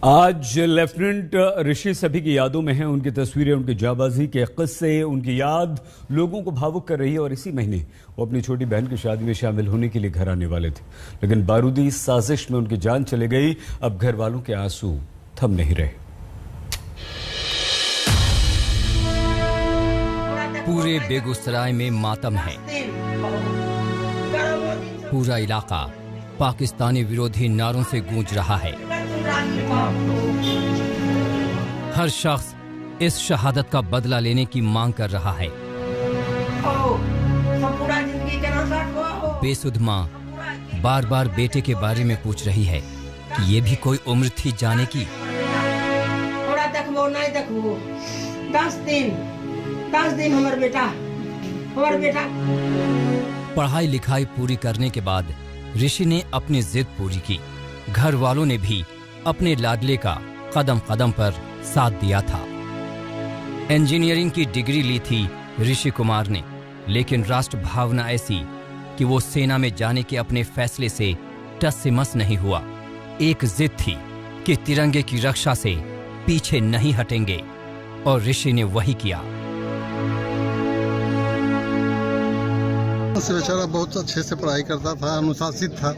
आज लेफ्टिनेंट ऋषि सभी की यादों में हैं। उनकी तस्वीरें, उनकी जाबाजी के किस्से, उनकी याद लोगों को भावुक कर रही है। और इसी महीने वो अपनी छोटी बहन की शादी में शामिल होने के लिए घर आने वाले थे, लेकिन बारूदी साजिश में उनकी जान चली गई। अब घर वालों के आंसू थम नहीं रहे। पूरे बेगूसराय में मातम है। पूरा इलाका पाकिस्तानी विरोधी नारों से गूंज रहा है। हर शख्स इस शहादत का बदला लेने की मांग कर रहा है। बेसुध माँ बार बार बेटे के बारे में पूछ रही है कि ये भी कोई उम्र थी जाने की। थोड़ा देखो नहीं देखो, 10 दिन हमारा बेटा। पढ़ाई लिखाई पूरी करने के बाद ऋषि ने अपनी जिद पूरी की। घर वालों ने भी अपने लाडले का कदम कदम पर साथ दिया था। इंजीनियरिंग की डिग्री ली थी ऋषि कुमार ने, लेकिन राष्ट्र भावना ऐसी कि वो सेना में जाने के अपने फैसले से टस से मस नहीं हुआ। एक जिद थी कि तिरंगे की रक्षा से पीछे नहीं हटेंगे, और ऋषि ने वही किया। बेचारा बहुत अच्छे से पढ़ाई करता था, अनुशासित था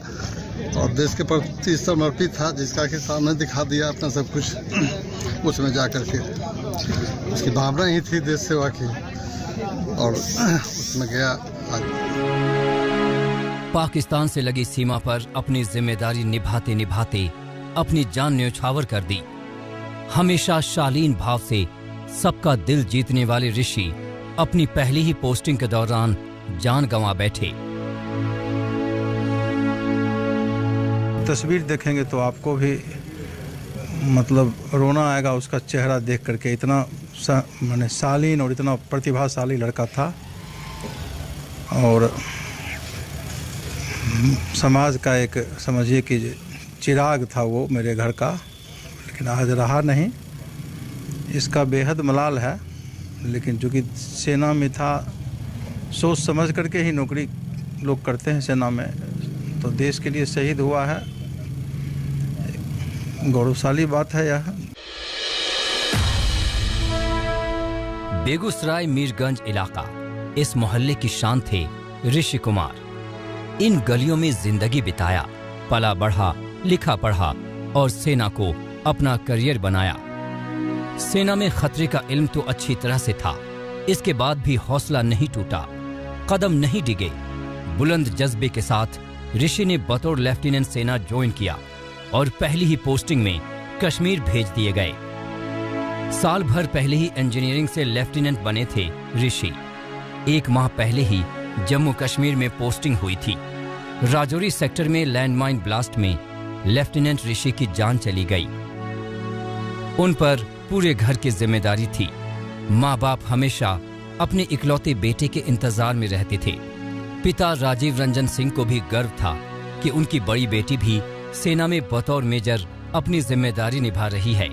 और देश के प्रति समर्पित था, जिसका कि सामने दिखा दिया अपना सब कुछ उसमें जा करके। उसकी भावना ही थी देश सेवा की और उसमें गया। पाकिस्तान से लगी सीमा पर अपनी जिम्मेदारी निभाते निभाते अपनी जान न्यौछावर कर दी। हमेशा शालीन भाव से सबका दिल जीतने वाले ऋषि अपनी पहली ही पोस्टिंग के दौरान जान गंवा बैठे। तस्वीर देखेंगे तो आपको भी मतलब रोना आएगा उसका चेहरा देख करके। इतना माने शालीन और इतना प्रतिभाशाली लड़का था और समाज का एक समझिए कि चिराग था वो मेरे घर का, लेकिन आज रहा नहीं। इसका बेहद मलाल है, लेकिन चूँकि सेना में था, सोच समझ करके ही नौकरी लोग करते हैं सेना में, तो देश के लिए शहीद हुआ है। गौरवशाली बात है यह। बेगूसराय मीरगंज इलाका, इस मोहल्ले की शान थे ऋषि कुमार। इन गलियों में जिंदगी बिताया, पला बढ़ा, लिखा पढ़ा और सेना को अपना करियर बनाया। सेना में खतरे का इल्म तो अच्छी तरह से था, इसके बाद भी हौसला नहीं टूटा, कदम नहीं डिगे। बुलंद जज्बे के साथ ऋषि ने बतौर लेफ्टिनेंट सेना ज्वाइन किया और पहली ही पोस्टिंग में कश्मीर भेज दिए गए। साल भर पहले ही इंजीनियरिंग से लेफ्टिनेंट बने थे ऋषि। 1 माह पहले ही जम्मू कश्मीर में पोस्टिंग हुई थी। राजौरी सेक्टर में लैंडमाइन ब्लास्ट में लेफ्टिनेंट ऋषि की जान चली गई। उन पर पूरे घर की जिम्मेदारी थी। माँ बाप हमेशा अपने इकलौते बेटे के इंतजार में रहते थे। पिता राजीव रंजन सिंह को भी गर्व था कि उनकी बड़ी बेटी भी सेना में बतौर मेजर अपनी जिम्मेदारी निभा रही है।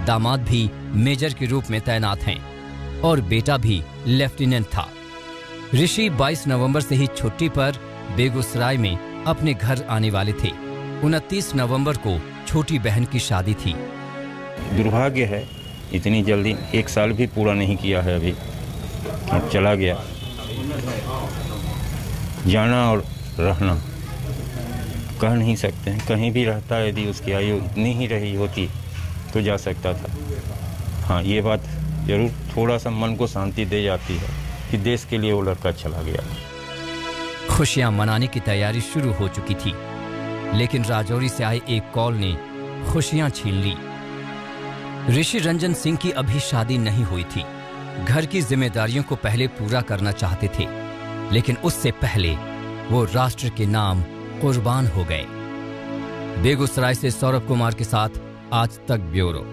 दामाद भी मेजर के रूप में तैनात हैं और बेटा भी लेफ्टिनेंट था। ऋषि 22 नवंबर से ही छुट्टी पर बेगूसराय में अपने घर आने वाले थे। 29 नवंबर को छोटी बहन की शादी थी। दुर्भाग्य है, इतनी जल्दी 1 साल भी पूरा नहीं किया है अभी, चला गया। जाना और रहना कह नहीं सकते हैं। कहीं भी रहता, यदि उसकी आयु इतनी ही रही होती तो जा सकता था। हाँ, ये बात जरूर थोड़ा सा मन को शांति दे जाती है कि देश के लिए वो लड़का चला गया। खुशियां मनाने की तैयारी शुरू हो चुकी थी, लेकिन राजौरी से आए एक कॉल ने खुशियां छीन ली। ऋषि रंजन सिंह की अभी शादी नहीं हुई थी। घर की जिम्मेदारियों को पहले पूरा करना चाहते थे, लेकिन उससे पहले वो राष्ट्र के नाम कुर्बान हो गए। बेगूसराय से सौरभ कुमार के साथ आज तक ब्यूरो।